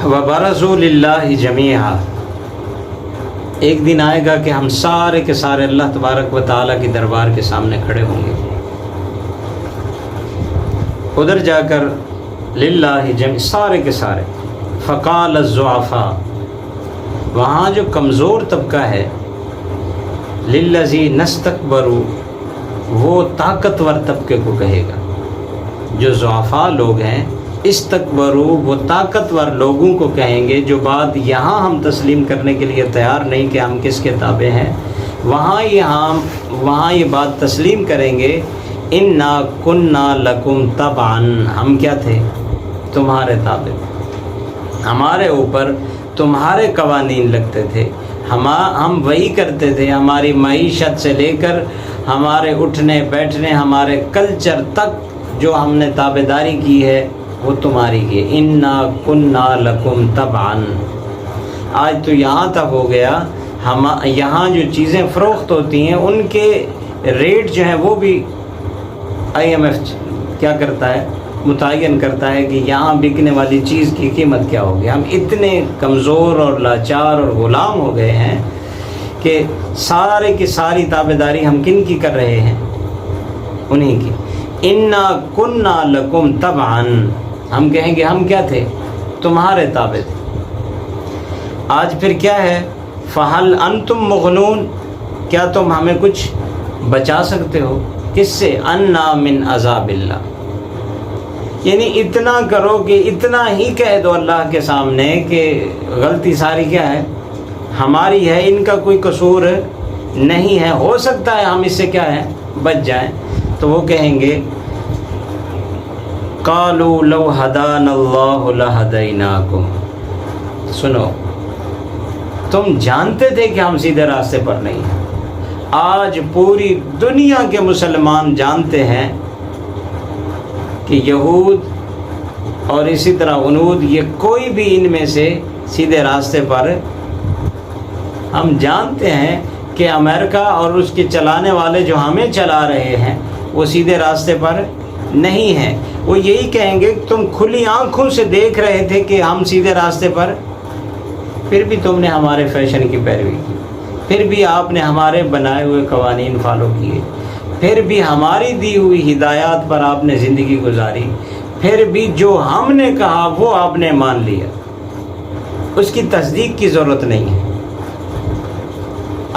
وَبَرَزُوا لِلَّهِ جَمِيعًا، ایک دن آئے گا کہ ہم سارے کے سارے اللہ تبارک و تعالیٰ کے دربار کے سامنے کھڑے ہوں گے. ادھر جا کر للہ جميعًا، سارے کے سارے. فقال الضعفاء، وہاں جو کمزور طبقہ ہے، للذین استکبروا، وہ طاقتور طبقے کو کہے گا. جو ضعفاء لوگ ہیں، استکبروا، وہ طاقتور لوگوں کو کہیں گے جو بات یہاں ہم تسلیم کرنے کے لیے تیار نہیں کہ ہم کس کے تابع ہیں، وہاں یہ بات تسلیم کریں گے. انا کننا لکم تبعا، ہم کیا تھے؟ تمہارے تابع، ہمارے اوپر تمہارے قوانین لگتے تھے، ہم وہی کرتے تھے. ہماری معیشت سے لے کر ہمارے اٹھنے بیٹھنے، ہمارے کلچر تک جو ہم نے تابعداری کی ہے وہ تمہاری کی. انا کننا لکم تبعا. آج تو یہاں تک ہو گیا، یہاں جو چیزیں فروخت ہوتی ہیں ان کے ریٹ جو ہیں وہ بھی IMF کیا کرتا ہے؟ متعین کرتا ہے کہ یہاں بکنے والی چیز کی قیمت کیا ہوگی. ہم اتنے کمزور اور لاچار اور غلام ہو گئے ہیں کہ سارے کی ساری تابعداری ہم کن کی کر رہے ہیں؟ انہی کی. انا کننا لکم تبعا، ہم کہیں گے ہم کیا تھے؟ تمہارے تابع تھے. آج پھر کیا ہے؟ فہل انتم مغنون، کیا تم ہمیں کچھ بچا سکتے ہو؟ کس سے؟ انا من عذاب اللہ. یعنی اتنا کرو کہ اتنا ہی کہہ دو اللہ کے سامنے کہ غلطی ساری کیا ہے؟ ہماری ہے، ان کا کوئی قصور نہیں ہے. ہو سکتا ہے ہم اس سے کیا ہے؟ بچ جائیں. تو وہ کہیں گے قالوا لو ہدانا اللہ لہدیناکم. سنو، تم جانتے تھے کہ ہم سیدھے راستے پر نہیں ہیں. آج پوری دنیا کے مسلمان جانتے ہیں کہ یہود اور اسی طرح ہنود، یہ کوئی بھی ان میں سے سیدھے راستے پر، ہم جانتے ہیں کہ امریکہ اور اس کے چلانے والے جو ہمیں چلا رہے ہیں وہ سیدھے راستے پر نہیں ہیں. وہ یہی کہیں گے کہ تم کھلی آنکھوں سے دیکھ رہے تھے کہ ہم سیدھے راستے پر، پھر بھی تم نے ہمارے فیشن کی پیروی کی، پھر بھی آپ نے ہمارے بنائے ہوئے قوانین فالو کیے، پھر بھی ہماری دی ہوئی ہدایات پر آپ نے زندگی گزاری، پھر بھی جو ہم نے کہا وہ آپ نے مان لیا. اس کی تصدیق کی ضرورت نہیں ہے.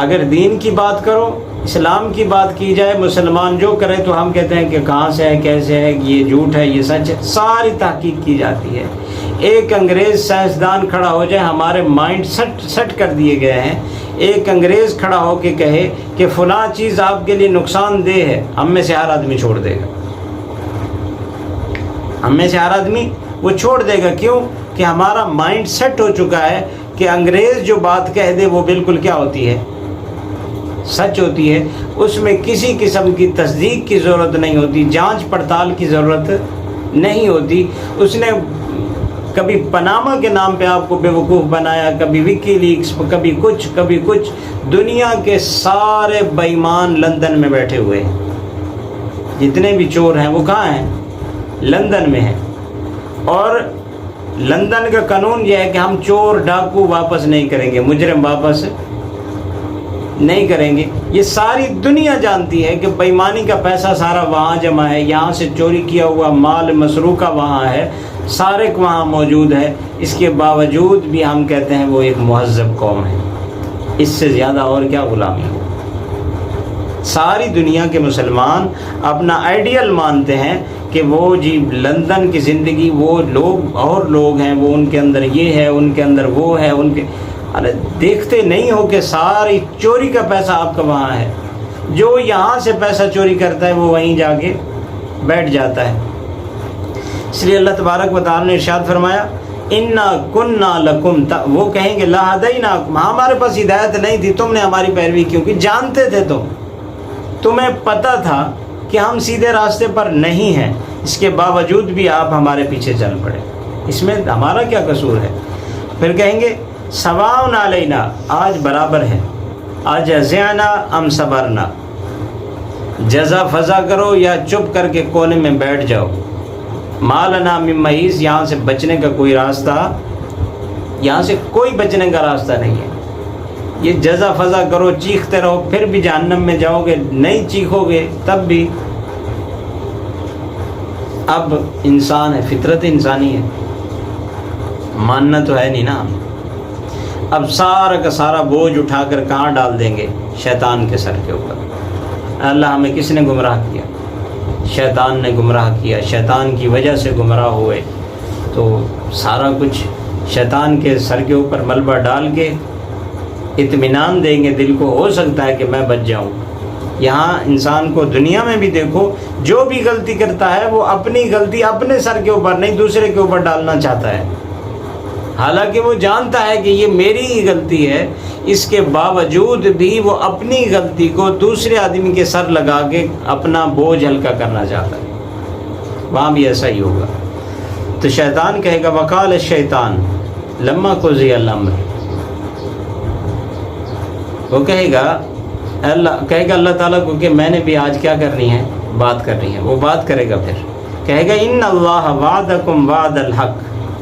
اگر دین کی بات کرو، اسلام کی بات کی جائے، مسلمان جو کرے تو ہم کہتے ہیں کہ کہاں سے ہے، کیسے ہے، یہ جھوٹ ہے، یہ سچ ہے. ساری تحقیق کی جاتی ہے. ایک انگریز سائنسدان کھڑا ہو جائے، ہمارے مائنڈ سیٹ کر دیے گئے ہیں. ایک انگریز کھڑا ہو کے کہے کہ فلاں چیز آپ کے لیے نقصان دہ ہے، ہم میں سے ہر آدمی چھوڑ دے گا. ہم میں سے ہر آدمی وہ چھوڑ دے گا. کیوں؟ کہ ہمارا مائنڈ سیٹ ہو چکا ہے کہ انگریز جو بات کہہ دے وہ بالکل کیا ہوتی ہے؟ سچ ہوتی ہے. اس میں کسی قسم کی تصدیق کی ضرورت نہیں ہوتی، جانچ پڑتال کی ضرورت نہیں ہوتی. اس نے کبھی پاناما کے نام پہ آپ کو بیوقوف بنایا، کبھی وکی لیکس، کبھی کچھ. دنیا کے سارے بے ایمان لندن میں بیٹھے ہوئے ہیں. جتنے بھی چور ہیں وہ کہاں ہیں؟ لندن میں ہیں. اور لندن کا قانون یہ ہے کہ ہم چور ڈاکو واپس نہیں کریں گے، مجرم واپس نہیں کریں گے. یہ ساری دنیا جانتی ہے کہ بے ایمانی کا پیسہ سارا وہاں جمع ہے، یہاں سے چوری کیا ہوا مال مسروقہ وہاں ہے، سارق وہاں موجود ہے. اس کے باوجود بھی ہم کہتے ہیں وہ ایک مہذب قوم ہے. اس سے زیادہ اور کیا غلامی ہو؟ ساری دنیا کے مسلمان اپنا آئیڈیل مانتے ہیں کہ وہ جی لندن کی زندگی، وہ لوگ اور لوگ ہیں، وہ ان کے اندر یہ ہے، ان کے اندر وہ ہے، ان کے، ارے دیکھتے نہیں ہو کہ ساری چوری کا پیسہ آپ کا وہاں ہے. جو یہاں سے پیسہ چوری کرتا ہے وہ وہیں جا کے بیٹھ جاتا ہے. اس لیے اللہ تبارک و تعالیٰ نے ارشاد فرمایا انا کننا لکم، وہ کہیں گے لہدیناکم، ہمارے پاس ہدایت نہیں تھی، تم نے ہماری پیروی کیوں کی؟ جانتے تھے تمہیں پتہ تھا کہ ہم سیدھے راستے پر نہیں ہیں، اس کے باوجود بھی آپ ہمارے پیچھے چل پڑے. اس میں ہمارا کیا قصور ہے؟ پھر کہیں گے سواء علینا، آج برابر ہے، اجزعنا ام صبرنا، جزا فضا کرو یا چپ کر کے کونے میں بیٹھ جاؤ. ما لنا من محیص، یہاں سے بچنے کا کوئی راستہ یہاں سے کوئی بچنے کا راستہ نہیں ہے. یہ جزا فضا کرو، چیختے رہو، پھر بھی جہنم میں جاؤ گے. نہیں چیخو گے تب بھی. اب انسان ہے، فطرت انسانی ہے، ماننا تو ہے نہیں نا. اب سارا کا سارا بوجھ اٹھا کر کہاں ڈال دیں گے؟ شیطان کے سر کے اوپر. اللہ ہمیں کس نے گمراہ کیا؟ شیطان نے گمراہ کیا. شیطان کی وجہ سے گمراہ ہوئے، تو سارا کچھ شیطان کے سر کے اوپر ملبہ ڈال کے اطمینان دیں گے دل کو. ہو سکتا ہے کہ میں بچ جاؤں. یہاں انسان کو دنیا میں بھی دیکھو، جو بھی غلطی کرتا ہے وہ اپنی غلطی اپنے سر کے اوپر نہیں دوسرے کے اوپر ڈالنا چاہتا ہے. حالانکہ وہ جانتا ہے کہ یہ میری ہی غلطی ہے، اس کے باوجود بھی وہ اپنی غلطی کو دوسرے آدمی کے سر لگا کے اپنا بوجھ ہلکا کرنا چاہتا ہے. وہاں بھی ایسا ہی ہوگا. تو شیطان کہے گا وقال الشیطان لما قضی الامر، وہ کہے گا اللہ تعالیٰ کو کہ میں نے بھی آج کیا کرنی ہے؟ بات کرنی ہے. وہ بات کرے گا، پھر کہے گا ان اللہ وعدکم وعد الحق،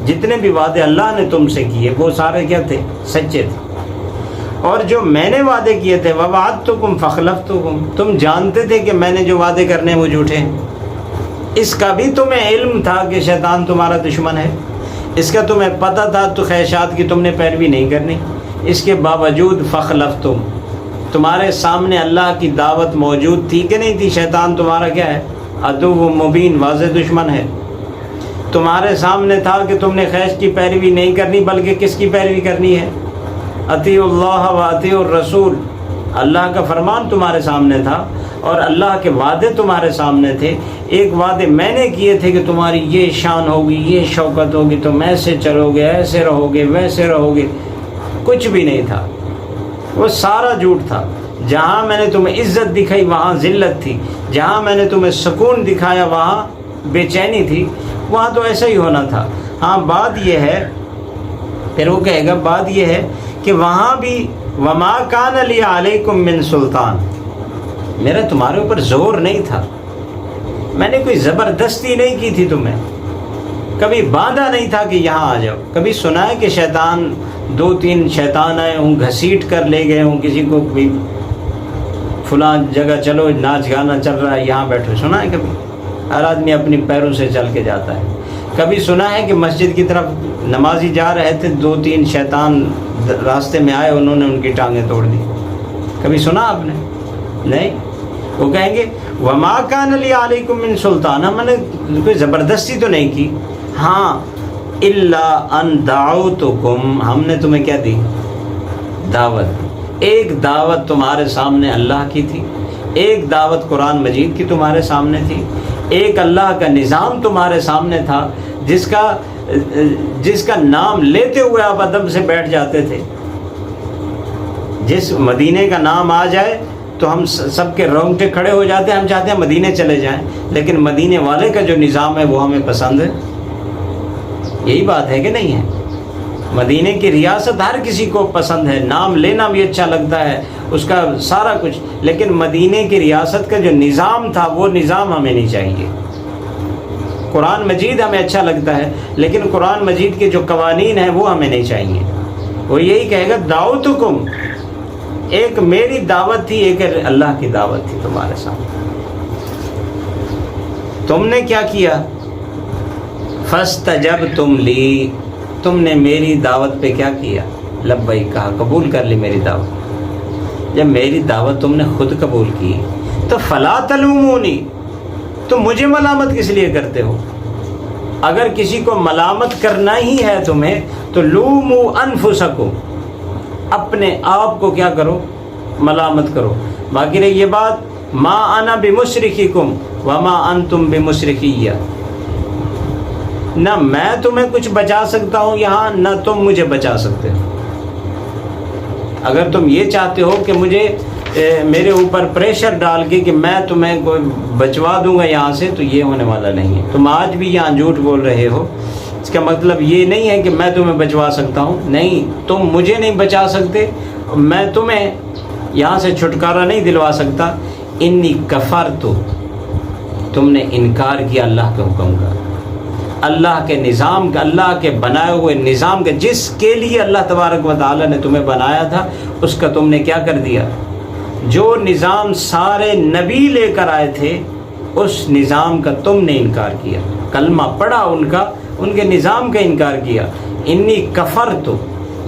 جتنے بھی وعدے اللہ نے تم سے کیے وہ سارے کیا تھے؟ سچے تھے. اور جو میں نے وعدے کیے تھے ووعدتکم فخلفتکم، تم جانتے تھے کہ میں نے جو وعدے کرنے وہ جھوٹے ہیں. اس کا بھی تمہیں علم تھا کہ شیطان تمہارا دشمن ہے، اس کا تمہیں پتہ تھا، تو خواہشات کی تم نے پیروی نہیں کرنی. اس کے باوجود فخلفتم، تمہارے سامنے اللہ کی دعوت موجود تھی کہ نہیں تھی؟ شیطان تمہارا کیا ہے؟ عدو مبین، واضح دشمن ہے. تمہارے سامنے تھا کہ تم نے خواہش کی پیروی نہیں کرنی، بلکہ کس کی پیروی کرنی ہے؟ اطیعوا اللہ و اطیعوا الرسول. اللہ کا فرمان تمہارے سامنے تھا اور اللہ کے وعدے تمہارے سامنے تھے. ایک وعدے میں نے کیے تھے کہ تمہاری یہ شان ہوگی، یہ شوکت ہوگی، تم ایسے چلو گے، ایسے رہو گے، ویسے رہو گے. کچھ بھی نہیں تھا، وہ سارا جھوٹ تھا. جہاں میں نے تمہیں عزت دکھائی وہاں ذلت تھی، جہاں میں نے تمہیں سکون دکھایا وہاں بے چینی تھی. وہاں تو ایسا ہی ہونا تھا. ہاں بات یہ ہے، پھر وہ کہے گا بات یہ ہے کہ وہاں بھی وما کان لی علیکم من سلطان، میرا تمہارے اوپر زور نہیں تھا، میں نے کوئی زبردستی نہیں کی تھی تمہیں، کبھی باندھا نہیں تھا کہ یہاں آ جاؤ. کبھی سنا ہے کہ شیطان 2-3 شیطان آئے ہوں، گھسیٹ کر لے گئے ہوں کسی کو، بھی فلاں جگہ چلو، ناچ گانا چل رہا ہے یہاں بیٹھو؟ سنا ہے کبھی؟ ہر آدمی اپنی پیروں سے چل کے جاتا ہے. کبھی سنا ہے کہ مسجد کی طرف نمازی جا رہے تھے، 2-3 شیطان راستے میں آئے، انہوں نے ان کی ٹانگیں توڑ دی؟ کبھی سنا آپ نے؟ نہیں. وہ کہیں گے وما کان لی علیکم من سلطان، ہم نے کوئی زبردستی تو نہیں کی. ہاں الا ان دعوتکم، ہم نے تمہیں کیا دی؟ دعوت. ایک دعوت تمہارے سامنے اللہ کی تھی، ایک دعوت قرآن مجید کی تمہارے سامنے تھی، ایک اللہ کا نظام تمہارے سامنے تھا جس کا نام لیتے ہوئے آپ ادب سے بیٹھ جاتے تھے. جس مدینے کا نام آ جائے تو ہم سب کے رونگٹے کھڑے ہو جاتے ہیں، ہم چاہتے ہیں مدینے چلے جائیں، لیکن مدینے والے کا جو نظام ہے وہ ہمیں پسند ہے. یہی بات ہے کہ نہیں ہے؟ مدینے کی ریاست ہر کسی کو پسند ہے، نام لینا بھی اچھا لگتا ہے، اس کا سارا کچھ، لیکن مدینے کی ریاست کا جو نظام تھا وہ نظام ہمیں نہیں چاہیے. قرآن مجید ہمیں اچھا لگتا ہے، لیکن قرآن مجید کے جو قوانین ہیں وہ ہمیں نہیں چاہیے. وہ یہی کہے گا دعوتکم، ایک میری دعوت تھی، ایک اللہ کی دعوت تھی تمہارے سامنے. تم نے کیا کیا؟ فاستجبتم لی، تم نے میری دعوت پہ کیا کیا؟ لبیک، کہا، قبول کر لی میری دعوت. جب میری دعوت تم نے خود قبول کی تو فلا تلومونی، تم مجھے ملامت کس لیے کرتے ہو؟ اگر کسی کو ملامت کرنا ہی ہے تمہیں تو لوموا انفسکم، اپنے آپ کو کیا کرو؟ ملامت کرو. باقی رہی یہ بات ما انا بمشرککم وما انتم بمشرکیہ، نہ میں تمہیں کچھ بچا سکتا ہوں یہاں، نہ تم مجھے بچا سکتے ہو. اگر تم یہ چاہتے ہو کہ مجھے میرے اوپر پریشر ڈال کے کہ میں تمہیں کوئی بچوا دوں گا یہاں سے، تو یہ ہونے والا نہیں ہے. تم آج بھی یہاں جھوٹ بول رہے ہو، اس کا مطلب یہ نہیں ہے کہ میں تمہیں بچوا سکتا ہوں. نہیں، تم مجھے نہیں بچا سکتے، میں تمہیں یہاں سے چھٹکارا نہیں دلوا سکتا. انی کفرت، تم نے انکار کیا اللہ کے حکم کا. اللہ کے نظام کا، اللہ کے بنائے ہوئے نظام کا، جس کے لیے اللہ تبارک و تعالی نے تمہیں بنایا تھا، اس کا تم نے کیا کر دیا؟ جو نظام سارے نبی لے کر آئے تھے اس نظام کا تم نے انکار کیا، کلمہ پڑھا ان کے نظام کا انکار کیا۔ انی کفرت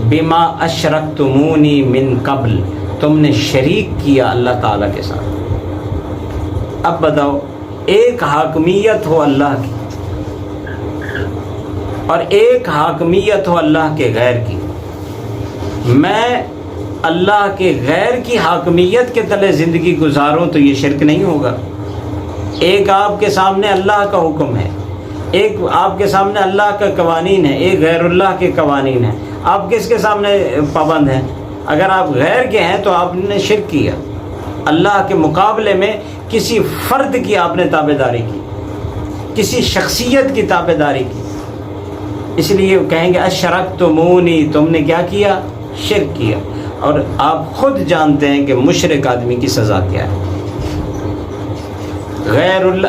بما اشرکتمونی من قبل، تم نے شریک کیا اللہ تعالیٰ کے ساتھ۔ اب بتاؤ، ایک حاکمیت ہو اللہ کی اور ایک حاکمیت ہو اللہ کے غیر کی، میں اللہ کے غیر کی حاکمیت کے تلے زندگی گزاروں تو یہ شرک نہیں ہوگا؟ ایک آپ کے سامنے اللہ کا حکم ہے، ایک آپ کے سامنے اللہ کا قوانین ہے، ایک غیر اللہ کے قوانین ہیں، آپ کس کے سامنے پابند ہیں؟ اگر آپ غیر کے ہیں تو آپ نے شرک کیا، اللہ کے مقابلے میں کسی فرد کی آپ نے تابعداری کی، کسی شخصیت کی تابعداری کی، اس لیے کہیں گے اشرکتمونی، تم نے کیا کیا؟ شرک کیا۔ اور آپ خود جانتے ہیں کہ مشرک آدمی کی سزا کیا ہے۔ غیر اللہ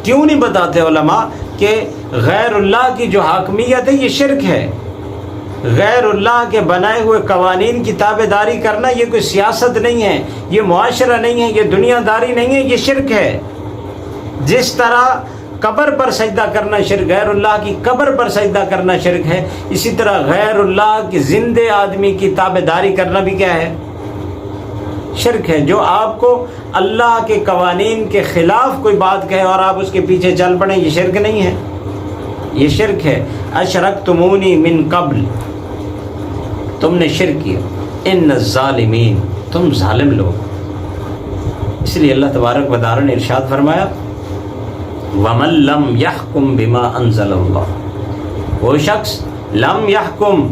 کیوں نہیں بتاتے علماء کہ غیر اللہ کی جو حاکمیت ہے یہ شرک ہے؟ غیر اللہ کے بنائے ہوئے قوانین کی تابعداری کرنا یہ کوئی سیاست نہیں ہے، یہ معاشرہ نہیں ہے، یہ دنیا داری نہیں ہے، یہ شرک ہے۔ جس طرح قبر پر سجدہ کرنا شرک، غیر اللہ کی قبر پر سجدہ کرنا شرک ہے، اسی طرح غیر اللہ کی زندہ آدمی کی تابعداری کرنا بھی کیا ہے؟ شرک ہے۔ جو آپ کو اللہ کے قوانین کے خلاف کوئی بات کہے اور آپ اس کے پیچھے چل پڑیں، یہ شرک نہیں ہے، یہ شرک ہے۔ اشرکتمونی من قبل، تم نے شرک کیا، ان الظالمین، تم ظالم لوگ۔ اس لیے اللہ تبارک و تعالی نے ارشاد فرمایا وَمَن لَّمْ يَحْكُمْ بِمَا أَنزَلَ اللَّهُ، وہ شخص لم يحکم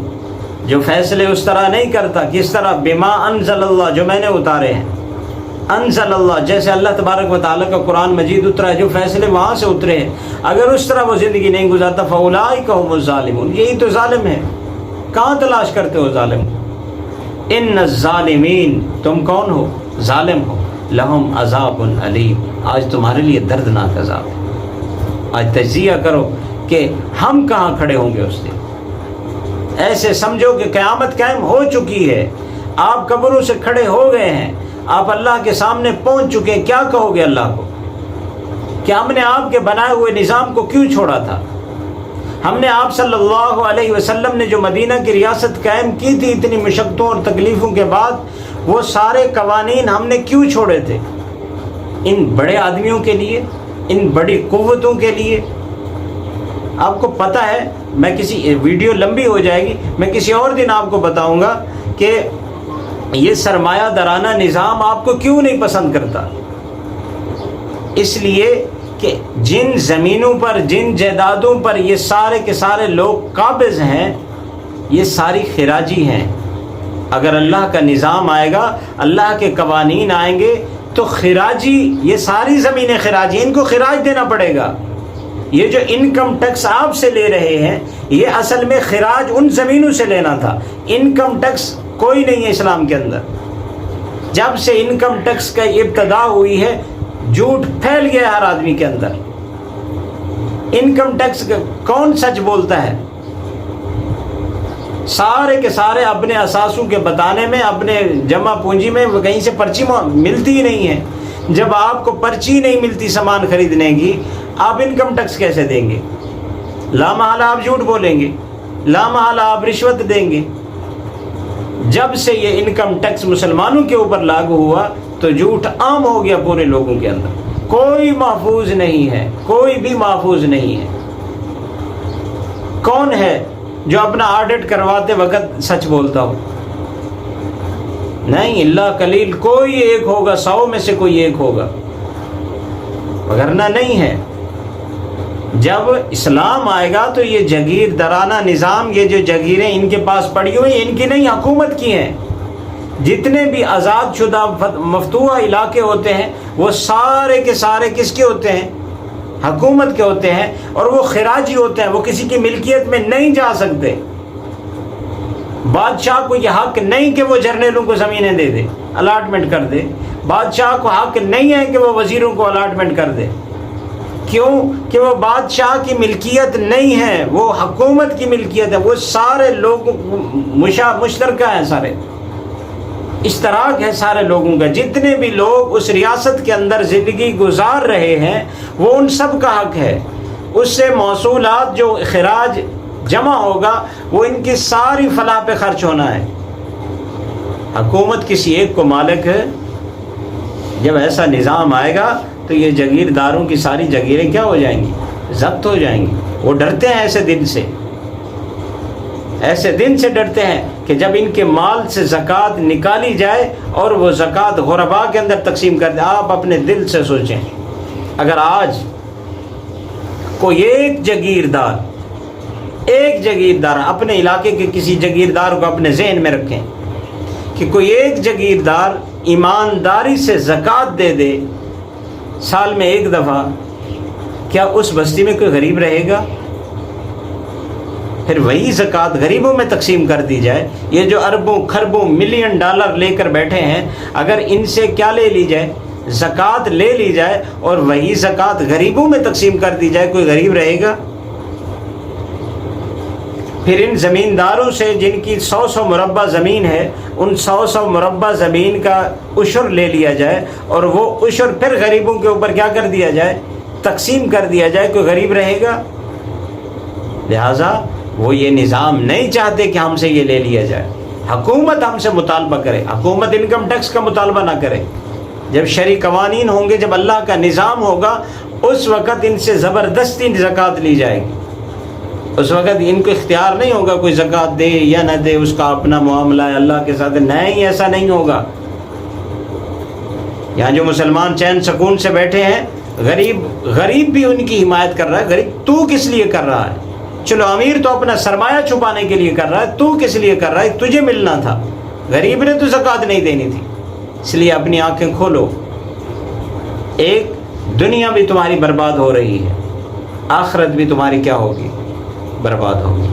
جو فیصلے اس طرح نہیں کرتا، کس طرح؟ بما انزل اللہ، جو میں نے اتارے ہیں۔ انزل اللہ، جیسے اللہ تبارک و تعالیٰ کا قرآن مجید اترا ہے، جو فیصلے وہاں سے اترے ہیں، اگر اس طرح وہ زندگی نہیں گزارتا فَأُولَٰئِكَ هُمُ الظَّالِمُونَ، یہی تو ظالم ہے۔ کہاں تلاش کرتے ہو ظالم؟ ان الظالمین، تم کون ہو؟ ظالم ہو۔ لہم عذاب علیم، آج تمہارے لیے دردناک عذاب ہے۔ آج تجزیہ کرو کہ ہم کہاں کھڑے ہوں گے اس دن۔ ایسے سمجھو کہ قیامت قائم ہو چکی ہے، آپ قبروں سے کھڑے ہو گئے ہیں، آپ اللہ کے سامنے پہنچ چکے ہیں، کیا کہو گے اللہ کو کہ ہم نے آپ کے بنائے ہوئے نظام کو کیوں چھوڑا تھا؟ ہم نے آپ صلی اللہ علیہ وسلم نے جو مدینہ کی ریاست قائم کی تھی اتنی مشقتوں اور تکلیفوں کے بعد، وہ سارے قوانین ہم نے کیوں چھوڑے تھے؟ ان بڑے آدمیوں کے لیے، ان بڑی قوتوں کے لیے؟ آپ کو پتہ ہے، میں کسی ویڈیو لمبی ہو جائے گی، میں کسی اور دن آپ کو بتاؤں گا کہ یہ سرمایہ دارانہ نظام آپ کو کیوں نہیں پسند کرتا۔ اس لیے کہ جن زمینوں پر، جن جائیدادوں پر یہ سارے کے سارے لوگ قابض ہیں، یہ ساری خراجی ہیں۔ اگر اللہ کا نظام آئے گا، اللہ کے قوانین آئیں گے تو خراجی، یہ ساری زمینیں خراجی، ان کو خراج دینا پڑے گا۔ یہ جو انکم ٹیکس آپ سے لے رہے ہیں، یہ اصل میں خراج ان زمینوں سے لینا تھا۔ انکم ٹیکس کوئی نہیں ہے اسلام کے اندر۔ جب سے انکم ٹیکس کا ابتدا ہوئی ہے، جھوٹ پھیل گیا ہر آدمی کے اندر۔ انکم ٹیکس کون سچ بولتا ہے؟ سارے کے سارے اپنے اثاثوں کے بتانے میں، اپنے جمع پونجی میں کہیں سے پرچی ملتی ہی نہیں ہے۔ جب آپ کو پرچی نہیں ملتی سامان خریدنے کی، آپ انکم ٹیکس کیسے دیں گے؟ لامحالہ آپ جھوٹ بولیں گے، لامحالہ آپ رشوت دیں گے۔ جب سے یہ انکم ٹیکس مسلمانوں کے اوپر لاگو ہوا تو جھوٹ عام ہو گیا پورے لوگوں کے اندر۔ کوئی محفوظ نہیں ہے، کوئی بھی محفوظ نہیں ہے۔ کون ہے جو اپنا آڈٹ کرواتے وقت سچ بولتا ہو؟ نہیں، اللہ قلیل، کوئی ایک ہوگا، 100 میں سے کوئی ایک ہوگا، وگرنہ نہیں ہے۔ جب اسلام آئے گا تو یہ جگیر درانہ نظام، یہ جو جگیریں ان کے پاس پڑی ہوئی، ان کی نہیں، حکومت کی ہیں۔ جتنے بھی آزاد شدہ مفتوحہ علاقے ہوتے ہیں وہ سارے کے سارے کس کے ہوتے ہیں؟ حکومت کے ہوتے ہیں، اور وہ خراجی ہوتے ہیں، وہ کسی کی ملکیت میں نہیں جا سکتے۔ بادشاہ کو یہ حق نہیں کہ وہ جرنیلوں کو زمینیں دے دے، الاٹمنٹ کر دے۔ بادشاہ کو حق نہیں ہے کہ وہ وزیروں کو الاٹمنٹ کر دے۔ کیوں کہ وہ بادشاہ کی ملکیت نہیں ہے، وہ حکومت کی ملکیت ہے، وہ سارے لوگ مشترکہ ہیں، سارے اشتراک ہے سارے لوگوں کا، جتنے بھی لوگ اس ریاست کے اندر زندگی گزار رہے ہیں وہ ان سب کا حق ہے۔ اس سے موصولات جو خراج جمع ہوگا وہ ان کی ساری فلاح پہ خرچ ہونا ہے۔ حکومت کسی ایک کو مالک ہے، جب ایسا نظام آئے گا تو یہ جاگیرداروں کی ساری جاگیریں کیا ہو جائیں گی؟ ضبط ہو جائیں گی۔ وہ ڈرتے ہیں ایسے دن سے، ایسے دن سے ڈرتے ہیں کہ جب ان کے مال سے زکوٰۃ نکالی جائے اور وہ زکوٰۃ غربا کے اندر تقسیم کر دیں۔ آپ اپنے دل سے سوچیں، اگر آج کوئی ایک جاگیردار اپنے علاقے کے کسی جاگیردار کو اپنے ذہن میں رکھیں کہ کوئی ایک جاگیردار ایمانداری سے زکوٰۃ دے دے سال میں ایک دفعہ، کیا اس بستی میں کوئی غریب رہے گا؟ پھر وہی زکوٰۃ غریبوں میں تقسیم کر دی جائے۔ یہ جو اربوں خربوں ملین ڈالر لے کر بیٹھے ہیں، اگر ان سے کیا لے لی جائے؟ زکوٰۃ لے لی جائے اور وہی زکوٰۃ غریبوں میں تقسیم کر دی جائے، کوئی غریب رہے گا؟ پھر ان زمینداروں سے جن کی 100 مربع زمین ہے، ان 100 مربع زمین کا عشر لے لیا جائے اور وہ عشر پھر غریبوں کے اوپر کیا کر دیا جائے؟ تقسیم کر دیا جائے، کوئی غریب رہے گا؟ لہٰذا وہ یہ نظام نہیں چاہتے کہ ہم سے یہ لے لیا جائے۔ حکومت ہم سے مطالبہ کرے، حکومت انکم ٹیکس کا مطالبہ نہ کرے۔ جب شرعی قوانین ہوں گے، جب اللہ کا نظام ہوگا، اس وقت ان سے زبردستی زکوٰۃ لی جائے گی۔ اس وقت ان کو اختیار نہیں ہوگا کوئی زکوٰۃ دے یا نہ دے، اس کا اپنا معاملہ ہے اللہ کے ساتھ۔ نہیں، ایسا نہیں ہوگا۔ یہاں جو مسلمان چین سکون سے بیٹھے ہیں، غریب بھی ان کی حمایت کر رہا ہے۔ غریب تو کس لیے کر رہا ہے؟ چلو امیر تو اپنا سرمایہ چھپانے کے لیے کر رہا ہے، تو کس لیے کر رہا ہے؟ تجھے ملنا تھا، غریب نے تو زکوٰۃ نہیں دینی تھی۔ اس لیے اپنی آنکھیں کھولو، ایک دنیا بھی تمہاری برباد ہو رہی ہے، آخرت بھی تمہاری کیا ہوگی؟ برباد ہوگی۔